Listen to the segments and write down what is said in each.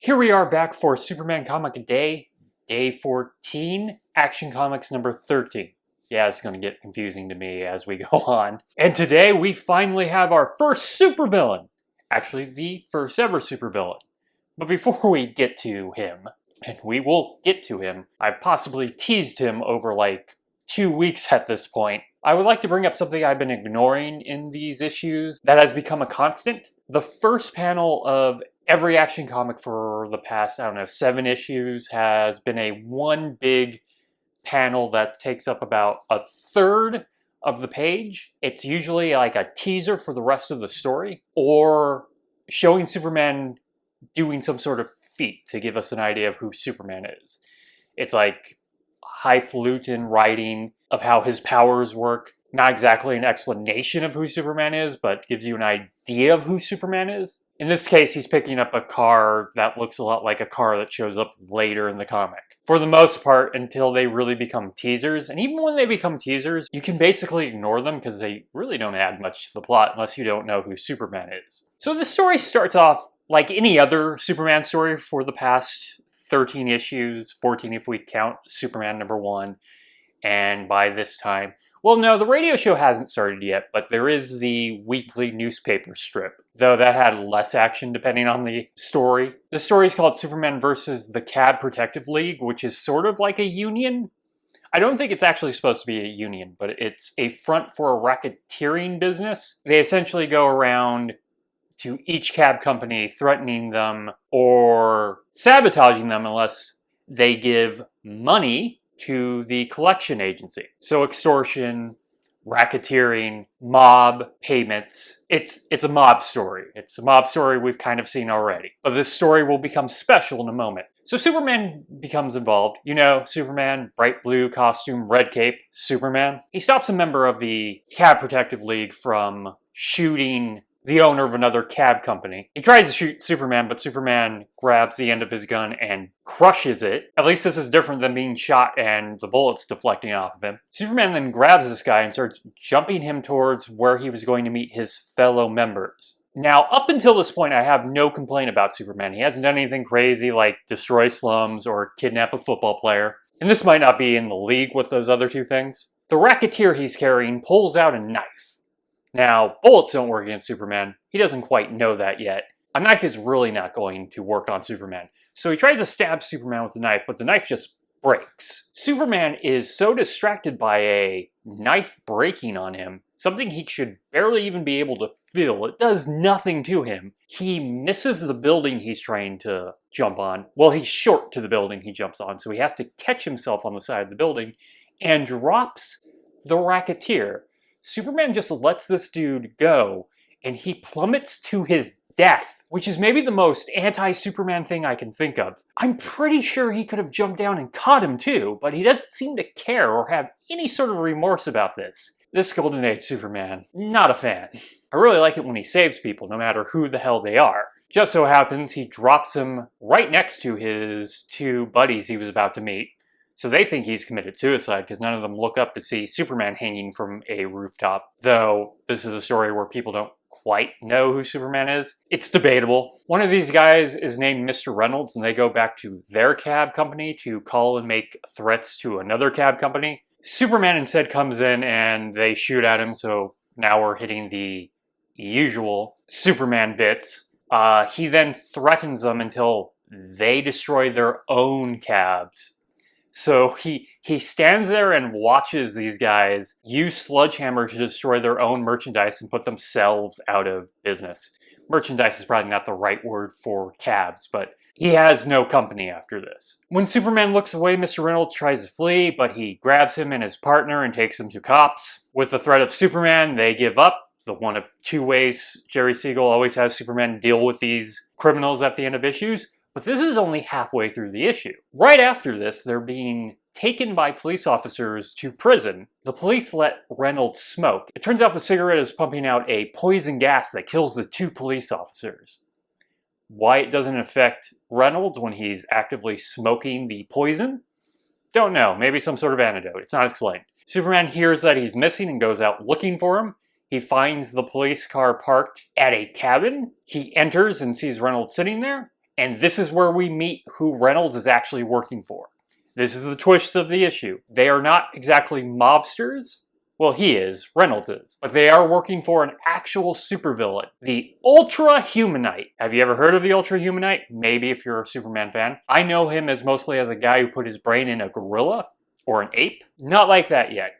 Here we are back for Superman Comic Day 14, Action Comics number 13. Yeah, it's going to get confusing to me as we go on. And today we finally have our first supervillain. Actually, the first ever supervillain. But before we get to him, and we will get to him, I've possibly teased him over like 2 weeks at this point. I would like to bring up something I've been ignoring in these issues that has become a constant. The first panel of every Action comic for the past, 7 issues has been a one big panel that takes up about a third of the page. It's usually like a teaser for the rest of the story, or showing Superman doing some sort of feat to give us an idea of who Superman is. It's like highfalutin writing of how his powers work. Not exactly an explanation of who Superman is, but gives you an idea of who Superman is. In this case, he's picking up a car that looks a lot like a car that shows up later in the comic. For the most part, until they really become teasers, and even when they become teasers, you can basically ignore them because they really don't add much to the plot unless you don't know who Superman is. So the story starts off like any other Superman story for the past 13 issues, 14 if we count Superman number 1, and by this time, well, no, the radio show hasn't started yet, but there is the weekly newspaper strip, though that had less action depending on the story. The story is called Superman versus the Cab Protective League, which is sort of like a union. I don't think it's actually supposed to be a union, but it's a front for a racketeering business. They essentially go around to each cab company threatening them or sabotaging them unless they give money to the collection agency. So extortion, racketeering, mob payments. It's a mob story. It's a mob story we've kind of seen already. But this story will become special in a moment. So Superman becomes involved. You know, Superman, bright blue costume, red cape, Superman. He stops a member of the Cab Protective League from shooting the owner of another cab company. He tries to shoot Superman, but Superman grabs the end of his gun and crushes it. At least this is different than being shot and the bullets deflecting off of him. Superman then grabs this guy and starts jumping him towards where he was going to meet his fellow members. Now, up until this point, I have no complaint about Superman. He hasn't done anything crazy like destroy slums or kidnap a football player. And this might not be in the league with those other two things. The racketeer he's carrying pulls out a knife. Now, bullets don't work against Superman. He doesn't quite know that yet. A knife is really not going to work on Superman. So he tries to stab Superman with the knife, but the knife just breaks. Superman is so distracted by a knife breaking on him, something he should barely even be able to feel. It does nothing to him. He misses the building he's trying to jump on. Well, he's short to the building he jumps on, so he has to catch himself on the side of the building and drops the racketeer. Superman just lets this dude go, and he plummets to his death, which is maybe the most anti-Superman thing I can think of. I'm pretty sure he could have jumped down and caught him too, but he doesn't seem to care or have any sort of remorse about this. This Golden Age Superman, not a fan. I really like it when he saves people, no matter who the hell they are. Just so happens he drops him right next to his two buddies he was about to meet. So they think he's committed suicide because none of them look up to see Superman hanging from a rooftop. Though this is a story where people don't quite know who Superman is. It's debatable. One of these guys is named Mr. Reynolds, and they go back to their cab company to call and make threats to another cab company. Superman instead comes in and they shoot at him, so now we're hitting the usual Superman bits. He then threatens them until they destroy their own cabs. So he stands there and watches these guys use Sledgehammer to destroy their own merchandise and put themselves out of business. Merchandise is probably not the right word for cabs, but he has no company after this. When Superman looks away, Mr. Reynolds tries to flee, but he grabs him and his partner and takes them to cops. With the threat of Superman, they give up. The one of two ways Jerry Siegel always has Superman deal with these criminals at the end of issues. But this is only halfway through the issue. Right after this, they're being taken by police officers to prison. The police let Reynolds smoke. It turns out the cigarette is pumping out a poison gas that kills the two police officers. Why it doesn't affect Reynolds when he's actively smoking the poison? Don't know. Maybe some sort of antidote. It's not explained. Superman hears that he's missing and goes out looking for him. He finds the police car parked at a cabin. He enters and sees Reynolds sitting there. And this is where we meet who Reynolds is actually working for. This is the twist of the issue. They are not exactly mobsters. Well, he is, Reynolds is. But they are working for an actual supervillain, the Ultra-Humanite. Have you ever heard of the Ultra-Humanite? Maybe if you're a Superman fan. I know him as mostly as a guy who put his brain in a gorilla or an ape. Not like that yet.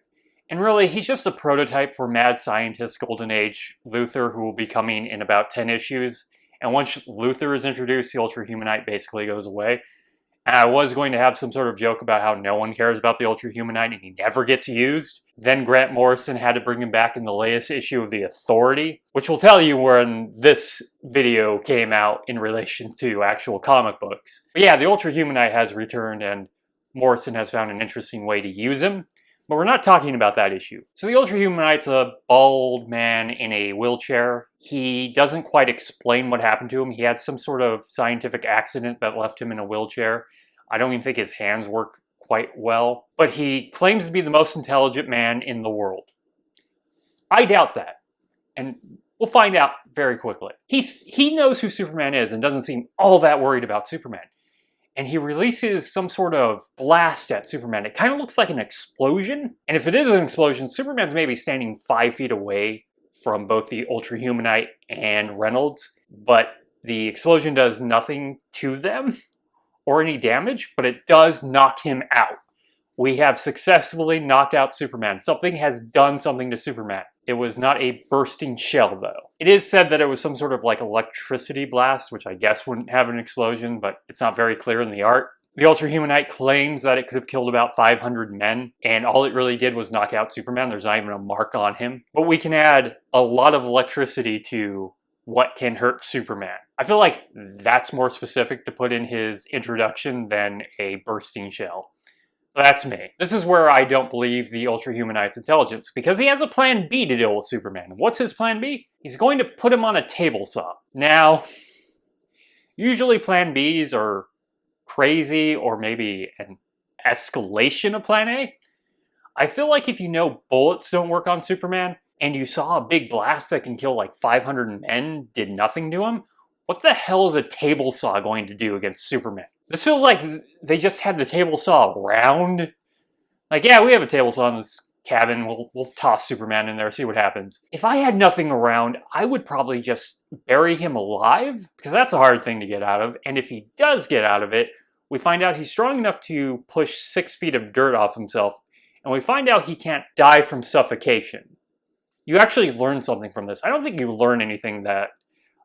And really, he's just a prototype for Mad Scientist Golden Age Luthor, who will be coming in about 10 issues. And once Luthor is introduced, the Ultra-Humanite basically goes away. And I was going to have some sort of joke about how no one cares about the Ultra-Humanite and he never gets used. Then Grant Morrison had to bring him back in the latest issue of The Authority, which will tell you when this video came out in relation to actual comic books. But yeah, the Ultra-Humanite has returned and Morrison has found an interesting way to use him. But we're not talking about that issue. So the Ultra-Humanite's a bald man in a wheelchair. He doesn't quite explain what happened to him. He had some sort of scientific accident that left him in a wheelchair. I don't even think his hands work quite well. But he claims to be the most intelligent man in the world. I doubt that. And we'll find out very quickly. He knows who Superman is and doesn't seem all that worried about Superman. And he releases some sort of blast at Superman. It kind of looks like an explosion. And if it is an explosion, Superman's maybe standing 5 feet away from both the Ultra-Humanite and Reynolds. But the explosion does nothing to them or any damage, but it does knock him out. We have successfully knocked out Superman. Something has done something to Superman. It was not a bursting shell, though. It is said that it was some sort of like electricity blast, which I guess wouldn't have an explosion, but it's not very clear in the art. The Ultra-Humanite claims that it could have killed about 500 men, and all it really did was knock out Superman. There's not even a mark on him. But we can add a lot of electricity to what can hurt Superman. I feel like that's more specific to put in his introduction than a bursting shell. That's me. This is where I don't believe the Ultra-Humanite's intelligence, because he has a plan B to deal with Superman. What's his plan B? He's going to put him on a table saw. Now, usually plan Bs are crazy or maybe an escalation of plan A. I feel like if you know bullets don't work on Superman, and you saw a big blast that can kill like 500 men did nothing to him, what the hell is a table saw going to do against Superman? This feels like they just had the table saw around. Like, yeah, we have a table saw in this cabin. We'll toss Superman in there, see what happens. If I had nothing around, I would probably just bury him alive, because that's a hard thing to get out of. And if he does get out of it, we find out he's strong enough to push 6 feet of dirt off himself, and we find out he can't die from suffocation. You actually learn something from this. I don't think you learn anything that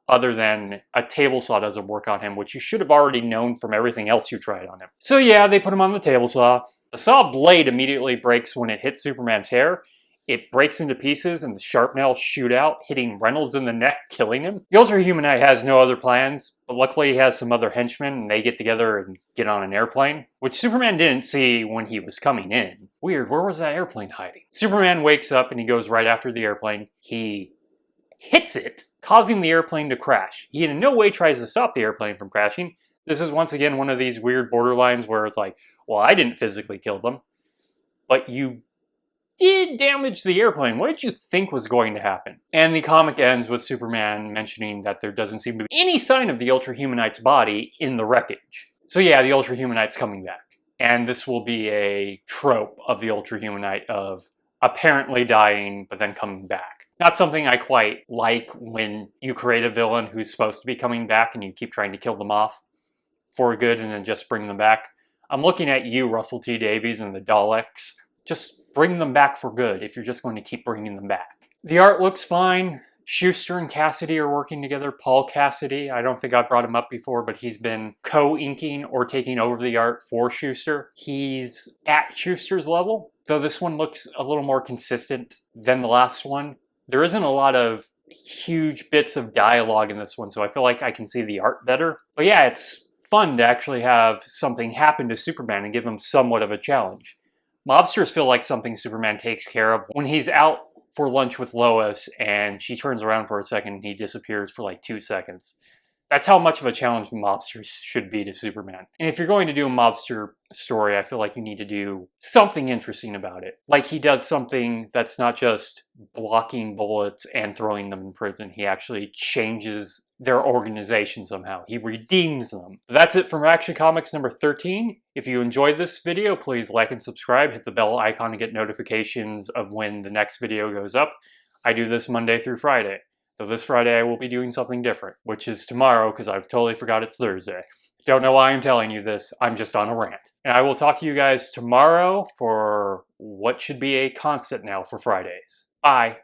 other than a table saw doesn't work on him, which you should have already known from everything else you tried on him. So yeah, they put him on the table saw. The saw blade immediately breaks when it hits Superman's hair. It breaks into pieces and the sharp nails shoot out, hitting Reynolds in the neck, killing him. The Ultra-Humanite has no other plans, but luckily he has some other henchmen and they get together and get on an airplane, which Superman didn't see when he was coming in. Weird, where was that airplane hiding? Superman wakes up and he goes right after the airplane. He hits it, causing the airplane to crash. He in no way tries to stop the airplane from crashing. This is once again one of these weird borderlines where it's like, well, I didn't physically kill them, but you did damage the airplane. What did you think was going to happen? And the comic ends with Superman mentioning that there doesn't seem to be any sign of the Ultra-Humanite's body in the wreckage. So yeah, the Ultra-Humanite's coming back. And this will be a trope of the Ultra-Humanite of apparently dying, but then coming back. Not something I quite like when you create a villain who's supposed to be coming back and you keep trying to kill them off for good and then just bring them back. I'm looking at you, Russell T Davies, and the Daleks. Just bring them back for good if you're just going to keep bringing them back. The art looks fine. Schuster and Cassidy are working together. Paul Cassidy, I don't think I brought him up before, but he's been co-inking or taking over the art for Schuster. He's at Schuster's level, though this one looks a little more consistent than the last one. There isn't a lot of huge bits of dialogue in this one, so I feel like I can see the art better. But yeah, it's fun to actually have something happen to Superman and give him somewhat of a challenge. Mobsters feel like something Superman takes care of when he's out for lunch with Lois and she turns around for a second and he disappears for like 2 seconds. That's how much of a challenge mobsters should be to Superman. And if you're going to do a mobster story, I feel like you need to do something interesting about it. Like he does something that's not just blocking bullets and throwing them in prison. He actually changes their organization somehow. He redeems them. That's it from Action Comics number 13. If you enjoyed this video, please like and subscribe. Hit the bell icon to get notifications of when the next video goes up. I do this Monday through Friday. So this Friday I will be doing something different, which is tomorrow because I've totally forgot it's Thursday. Don't know why I'm telling you this, I'm just on a rant. And I will talk to you guys tomorrow for what should be a constant now for Fridays. Bye.